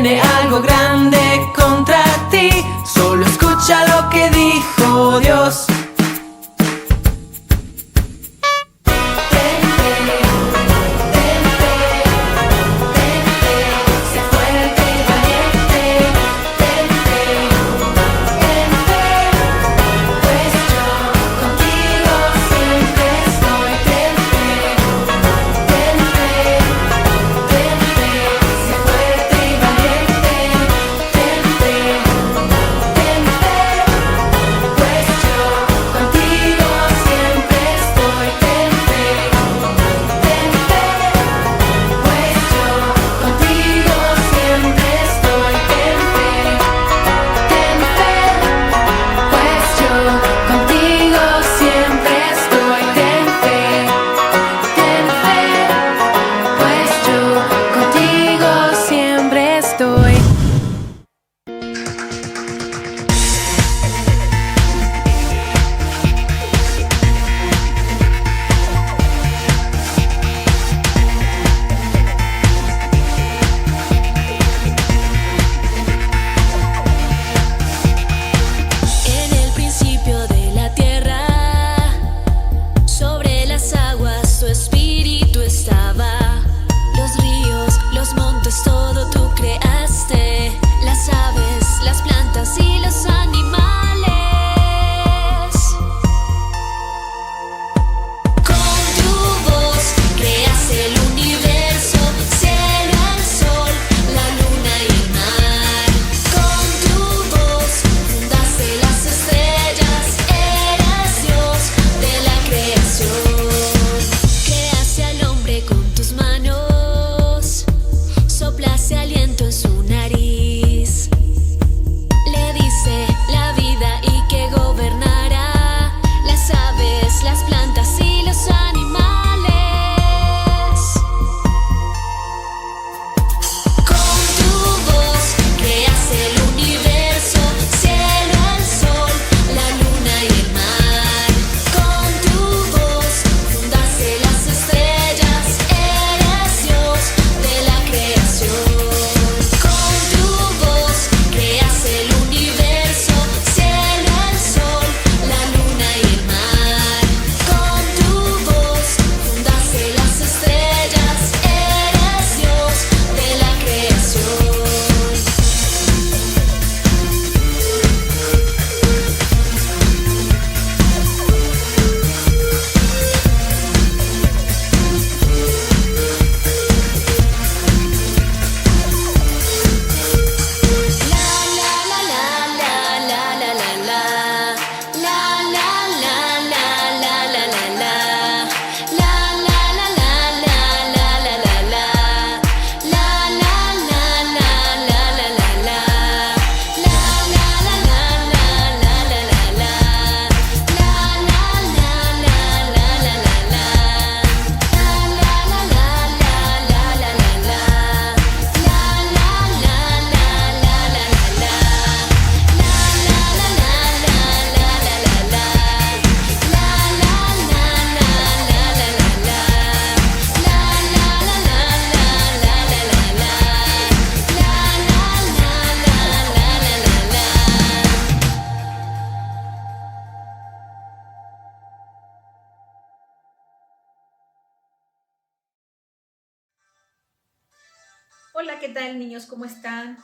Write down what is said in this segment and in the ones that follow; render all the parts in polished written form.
viene algo grande contra ti. Solo escucha lo que dijo Dios. Hola, ¿qué tal, niños? ¿Cómo están?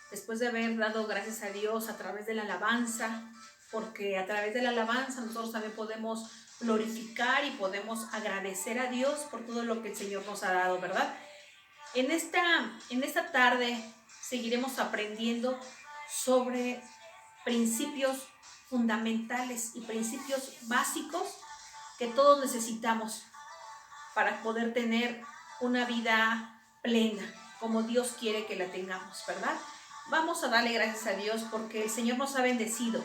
Después de haber dado gracias a Dios a través de la alabanza, porque a través de la alabanza nosotros también podemos glorificar y podemos agradecer a Dios por todo lo que el Señor nos ha dado, ¿verdad? En esta tarde seguiremos aprendiendo sobre principios fundamentales y principios básicos que todos necesitamos para poder tener una vida plena, como Dios quiere que la tengamos, ¿verdad? Vamos a darle gracias a Dios porque el Señor nos ha bendecido.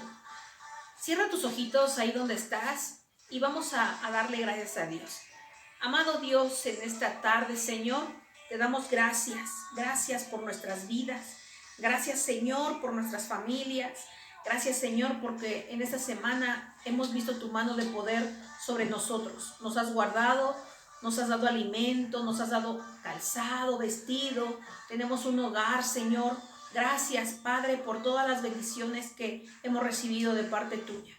Cierra tus ojitos ahí donde estás y vamos a darle gracias a Dios. Amado Dios, en esta tarde, Señor, te damos gracias. Gracias por nuestras vidas. Gracias, Señor, por nuestras familias. Gracias, Señor, porque en esta semana hemos visto tu mano de poder sobre nosotros. Nos has guardado, nos has dado alimento, nos has dado calzado, vestido, tenemos un hogar, Señor. Gracias, Padre, por todas las bendiciones que hemos recibido de parte tuya.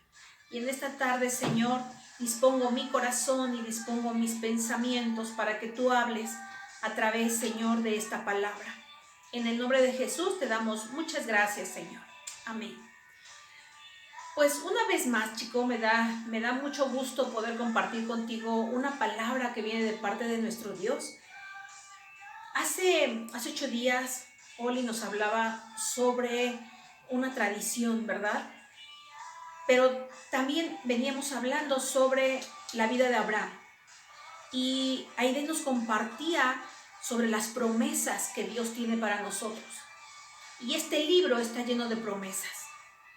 Y en esta tarde, Señor, dispongo mi corazón y dispongo mis pensamientos para que tú hables a través, Señor, de esta palabra. En el nombre de Jesús te damos muchas gracias, Señor. Amén. Pues una vez más, chico, me da mucho gusto poder compartir contigo una palabra que viene de parte de nuestro Dios. Hace 8 días, Oli nos hablaba sobre una tradición, ¿verdad? Pero también veníamos hablando sobre la vida de Abraham. Y Aide nos compartía sobre las promesas que Dios tiene para nosotros. Y este libro está lleno de promesas.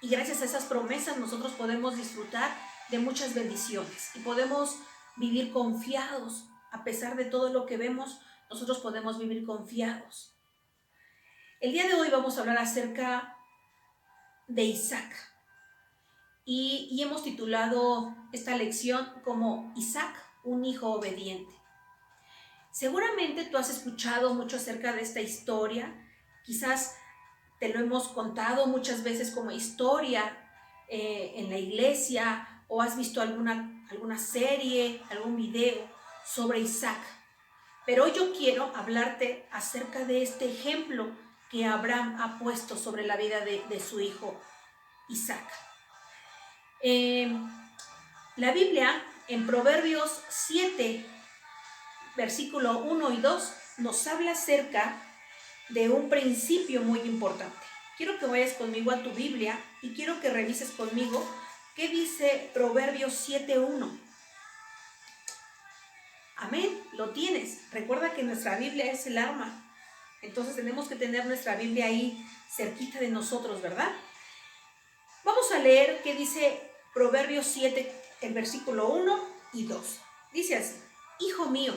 Y gracias a esas promesas nosotros podemos disfrutar de muchas bendiciones. Y podemos vivir confiados. A pesar de todo lo que vemos, nosotros podemos vivir confiados. El día de hoy vamos a hablar acerca de Isaac. Y hemos titulado esta lección como Isaac, un hijo obediente. Seguramente tú has escuchado mucho acerca de esta historia, quizás te lo hemos contado muchas veces como historia en la iglesia, o has visto alguna serie, algún video sobre Isaac. Pero hoy yo quiero hablarte acerca de este ejemplo que Abraham ha puesto sobre la vida de su hijo Isaac. La Biblia en Proverbios 7, versículo 1 y 2, nos habla acerca de un principio muy importante. Quiero que vayas conmigo a tu Biblia y quiero que revises conmigo qué dice Proverbios 7:1. Amén, lo tienes. Recuerda que nuestra Biblia es el arma. Entonces tenemos que tener nuestra Biblia ahí cerquita de nosotros, ¿verdad? Vamos a leer qué dice Proverbios 7, el versículo 1 y 2. Dice así: Hijo mío,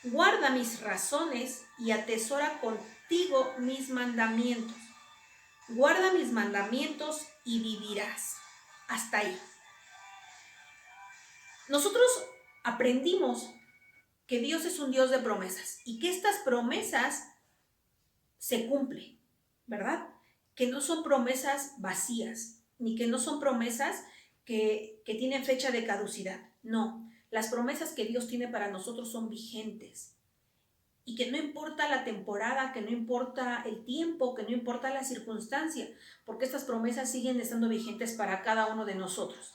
guarda mis razones y atesora contigo mis mandamientos. Guarda mis mandamientos y vivirás. Hasta ahí. Nosotros aprendimos que Dios es un Dios de promesas y que estas promesas se cumplen, ¿verdad? Que no son promesas vacías, ni que no son promesas que tienen fecha de caducidad. No, las promesas que Dios tiene para nosotros son vigentes. Y que no importa la temporada, que no importa el tiempo, que no importa la circunstancia, porque estas promesas siguen estando vigentes para cada uno de nosotros.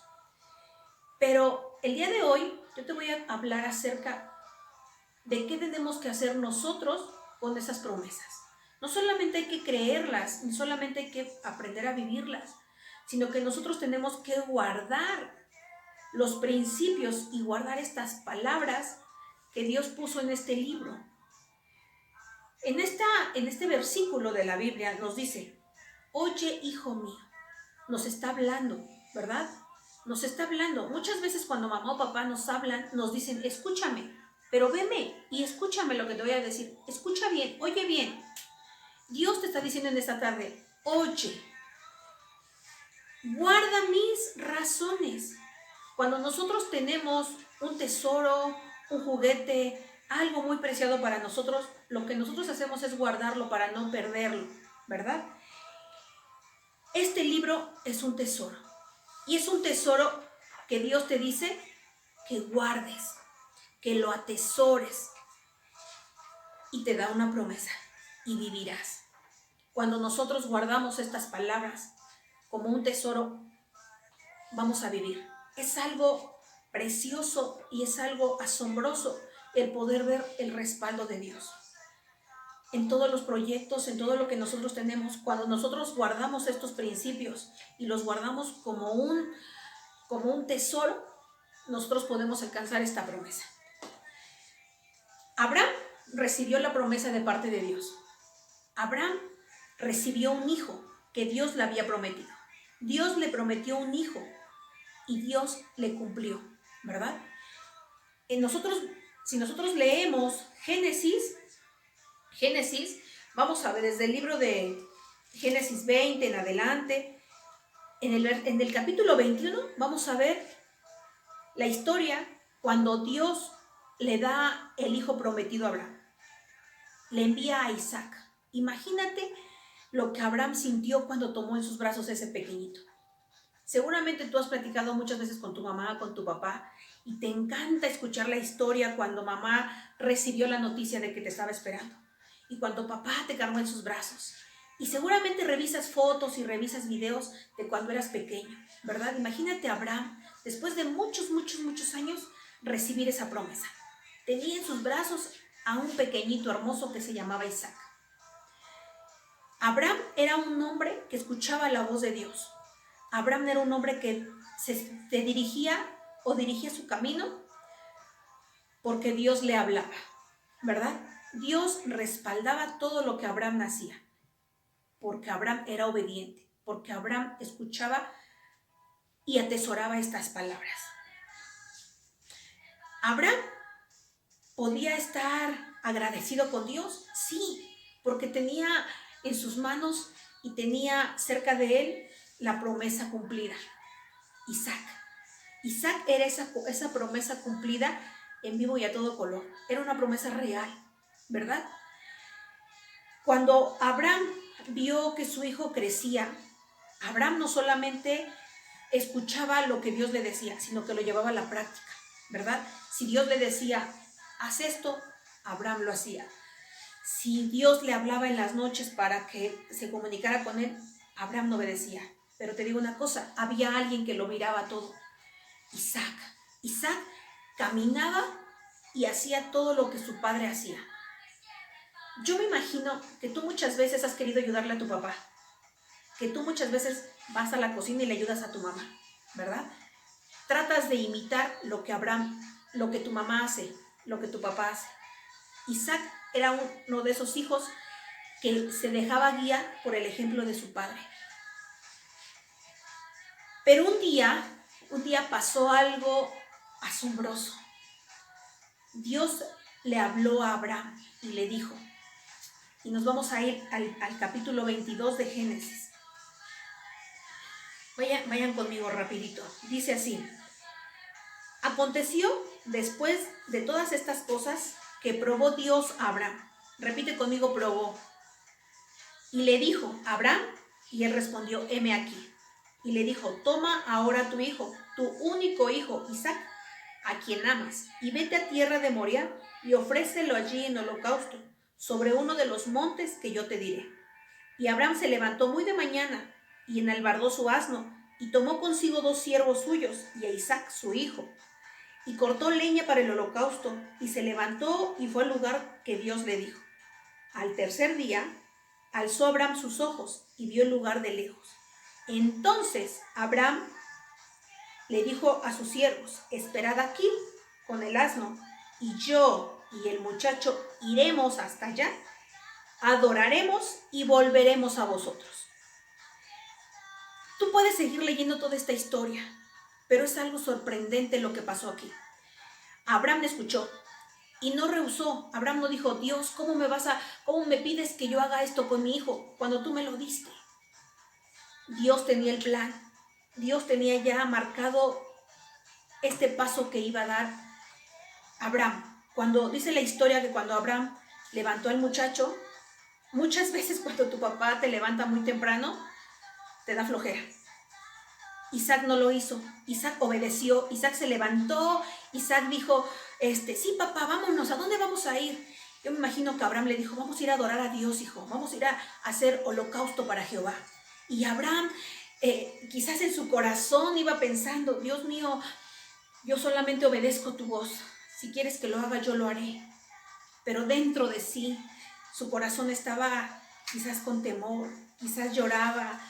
Pero el día de hoy yo te voy a hablar acerca de qué tenemos que hacer nosotros con esas promesas. No solamente hay que creerlas, ni solamente hay que aprender a vivirlas, sino que nosotros tenemos que guardar los principios y guardar estas palabras que Dios puso en este libro. En este versículo de la Biblia nos dice: oye, hijo mío, nos está hablando, ¿verdad? Nos está hablando. Muchas veces cuando mamá o papá nos hablan, nos dicen: escúchame, pero veme y escúchame lo que te voy a decir. Escucha bien, oye bien. Dios te está diciendo en esta tarde: oye, guarda mis razones. Cuando nosotros tenemos un tesoro, un juguete, algo muy preciado para nosotros, lo que nosotros hacemos es guardarlo para no perderlo, ¿verdad? Este libro es un tesoro. Y es un tesoro que Dios te dice que guardes, que lo atesores. Y te da una promesa: y vivirás. Cuando nosotros guardamos estas palabras como un tesoro, vamos a vivir. Es algo precioso y es algo asombroso el poder ver el respaldo de Dios en todos los proyectos, en todo lo que nosotros tenemos. Cuando nosotros guardamos estos principios y los guardamos como un tesoro, nosotros podemos alcanzar esta promesa. Abraham recibió la promesa de parte de Dios. Abraham recibió un hijo que Dios le había prometido. Dios le prometió un hijo y Dios le cumplió, ¿verdad? Si nosotros leemos Génesis, vamos a ver desde el libro de Génesis 20 en adelante, en el capítulo 21 vamos a ver la historia cuando Dios le da el hijo prometido a Abraham. le envía a Isaac. Imagínate lo que Abraham sintió cuando tomó en sus brazos ese pequeñito. Seguramente tú has platicado muchas veces con tu mamá, con tu papá, y te encanta escuchar la historia cuando mamá recibió la noticia de que te estaba esperando y cuando papá te cargó en sus brazos. Y seguramente revisas fotos y revisas videos de cuando eras pequeño, ¿verdad? Imagínate a Abraham, después de muchos años, recibir esa promesa. Tenía en sus brazos a un pequeñito hermoso que se llamaba Isaac. Abraham era un hombre que escuchaba la voz de Dios. Abraham era un hombre que se dirigía su camino porque Dios le hablaba, ¿verdad? Dios respaldaba todo lo que Abraham hacía, porque Abraham era obediente, porque Abraham escuchaba y atesoraba estas palabras. ¿Abraham podía estar agradecido con Dios? Sí, porque tenía en sus manos y tenía cerca de él la promesa cumplida, Isaac. Isaac era esa promesa cumplida en vivo y a todo color. Era una promesa real, ¿verdad? Cuando Abraham vio que su hijo crecía, Abraham no solamente escuchaba lo que Dios le decía, sino que lo llevaba a la práctica, ¿verdad? Si Dios le decía, haz esto, Abraham lo hacía. Si Dios le hablaba en las noches para que se comunicara con él, Abraham no obedecía. Pero te digo una cosa, había alguien que lo miraba todo. Isaac. Isaac caminaba y hacía todo lo que su padre hacía. Yo me imagino que tú muchas veces has querido ayudarle a tu papá, que tú muchas veces vas a la cocina y le ayudas a tu mamá, ¿verdad? Tratas de imitar lo que tu mamá hace, lo que tu papá hace. Isaac era uno de esos hijos que se dejaba guiar por el ejemplo de su padre. Pero un día pasó algo asombroso. Dios le habló a Abraham y le dijo, y nos vamos a ir al capítulo 22 de Génesis. Vayan conmigo rapidito. Dice así: aconteció después de todas estas cosas que probó Dios a Abraham. Repite conmigo, probó. Y le dijo, Abraham, y él respondió, heme aquí. Y le dijo, toma ahora tu hijo, tu único hijo, Isaac, a quien amas, y vete a tierra de Moria y ofrécelo allí en holocausto, sobre uno de los montes que yo te diré. Y Abraham se levantó muy de mañana, y enalbardó su asno, y tomó consigo 2 siervos suyos, y a Isaac su hijo, y cortó leña para el holocausto, y se levantó y fue al lugar que Dios le dijo. Al tercer día, alzó Abraham sus ojos, y vio el lugar de lejos. Entonces Abraham le dijo a sus siervos, esperad aquí con el asno, y yo y el muchacho iremos hasta allá, adoraremos y volveremos a vosotros. Tú puedes seguir leyendo toda esta historia, pero es algo sorprendente lo que pasó aquí. Abraham le escuchó y no rehusó. Abraham no dijo, Dios, ¿cómo me pides que yo haga esto con mi hijo cuando tú me lo diste? Dios tenía el plan. Dios tenía ya marcado este paso que iba a dar Abraham. Cuando dice la historia que cuando Abraham levantó al muchacho, muchas veces cuando tu papá te levanta muy temprano, te da flojera. Isaac no lo hizo. Isaac obedeció. Isaac se levantó. Isaac dijo, sí, papá, vámonos. ¿A dónde vamos a ir? Yo me imagino que Abraham le dijo, vamos a ir a adorar a Dios, hijo. Vamos a ir a hacer holocausto para Jehová. Y Abraham, quizás en su corazón iba pensando, Dios mío, yo solamente obedezco tu voz. Si quieres que lo haga, yo lo haré. Pero dentro de sí, su corazón estaba quizás con temor, quizás lloraba,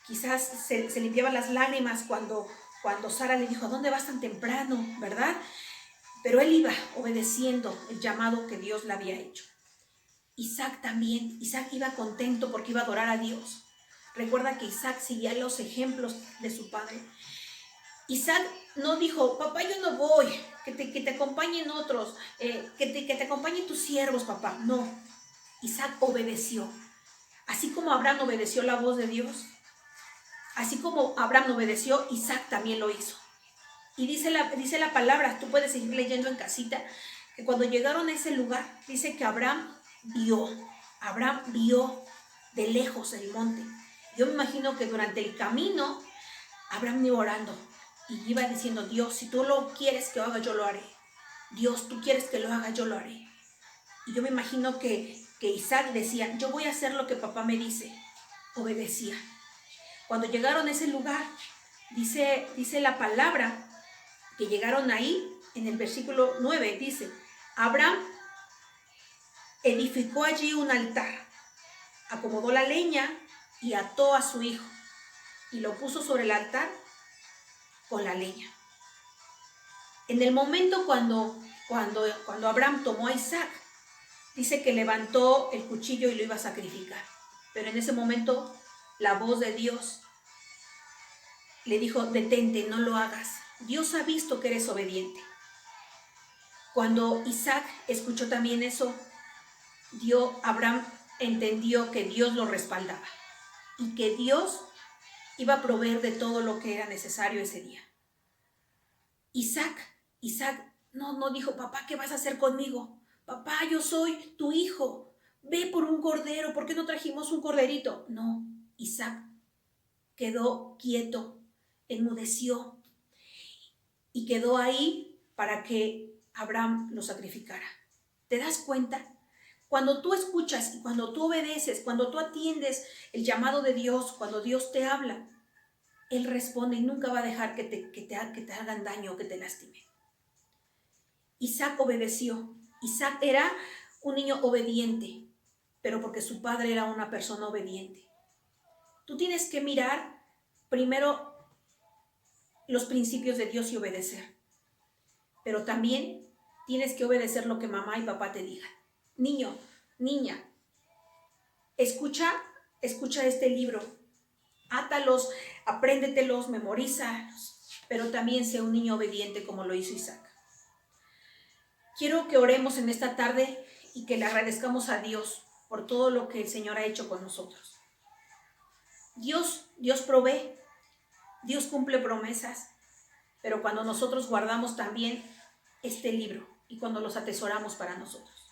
quizás se limpiaba las lágrimas cuando Sara le dijo, ¿a dónde vas tan temprano? ¿Verdad? Pero él iba obedeciendo el llamado que Dios le había hecho. Isaac también. Isaac iba contento porque iba a adorar a Dios. Recuerda que Isaac seguía los ejemplos de su padre. Isaac no dijo, papá, yo no voy, que te acompañen otros, que te acompañen tus siervos, papá. No, Isaac obedeció. Así como Abraham obedeció la voz de Dios, así como Abraham obedeció, Isaac también lo hizo. Y dice la palabra, tú puedes seguir leyendo en casita, que cuando llegaron a ese lugar, dice que Abraham Abraham vio de lejos el monte. Yo me imagino que durante el camino, Abraham iba orando y iba diciendo, Dios, si tú lo quieres que lo haga, yo lo haré. Dios, tú quieres que lo haga, yo lo haré. Y yo me imagino que Isaac decía, yo voy a hacer lo que papá me dice. Obedecía. Cuando llegaron a ese lugar, dice la palabra, que llegaron ahí, en el versículo 9, dice, Abraham edificó allí un altar, acomodó la leña y ató a su hijo y lo puso sobre el altar con la leña. En el momento cuando Abraham tomó a Isaac, dice que levantó el cuchillo y lo iba a sacrificar. Pero en ese momento la voz de Dios le dijo, detente, no lo hagas. Dios ha visto que eres obediente. Cuando Isaac escuchó también eso, Abraham entendió que Dios lo respaldaba y que Dios iba a proveer de todo lo que era necesario ese día. Isaac no dijo, papá, ¿qué vas a hacer conmigo? Papá, yo soy tu hijo. Ve por un cordero, ¿por qué no trajimos un corderito? No, Isaac quedó quieto, enmudeció y quedó ahí para que Abraham lo sacrificara. ¿Te das cuenta? Cuando tú escuchas y cuando tú obedeces, cuando tú atiendes el llamado de Dios, cuando Dios te habla, Él responde y nunca va a dejar que te hagan daño o que te lastime. Isaac obedeció. Isaac era un niño obediente, pero porque su padre era una persona obediente. Tú tienes que mirar primero los principios de Dios y obedecer, pero también tienes que obedecer lo que mamá y papá te digan. Niño, niña, escucha este libro, átalos, apréndetelos, memorízalos, pero también sé un niño obediente como lo hizo Isaac. Quiero que oremos en esta tarde y que le agradezcamos a Dios por todo lo que el Señor ha hecho con nosotros. Dios provee, Dios cumple promesas, pero cuando nosotros guardamos también este libro y cuando los atesoramos para nosotros.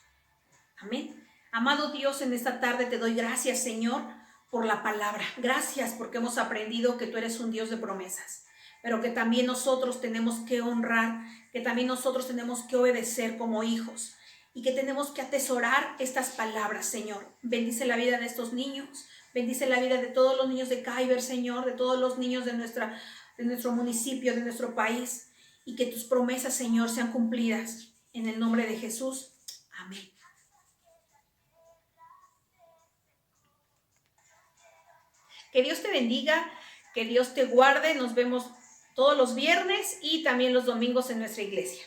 Amén. Amado Dios, en esta tarde te doy gracias, Señor, por la palabra. Gracias porque hemos aprendido que tú eres un Dios de promesas, pero que también nosotros tenemos que honrar, que también nosotros tenemos que obedecer como hijos y que tenemos que atesorar estas palabras, Señor. Bendice la vida de estos niños, bendice la vida de todos los niños de Kyber, Señor, de todos los niños de nuestro municipio, de nuestro país, y que tus promesas, Señor, sean cumplidas. En el nombre de Jesús. Amén. Que Dios te bendiga, que Dios te guarde. Nos vemos todos los viernes y también los domingos en nuestra iglesia.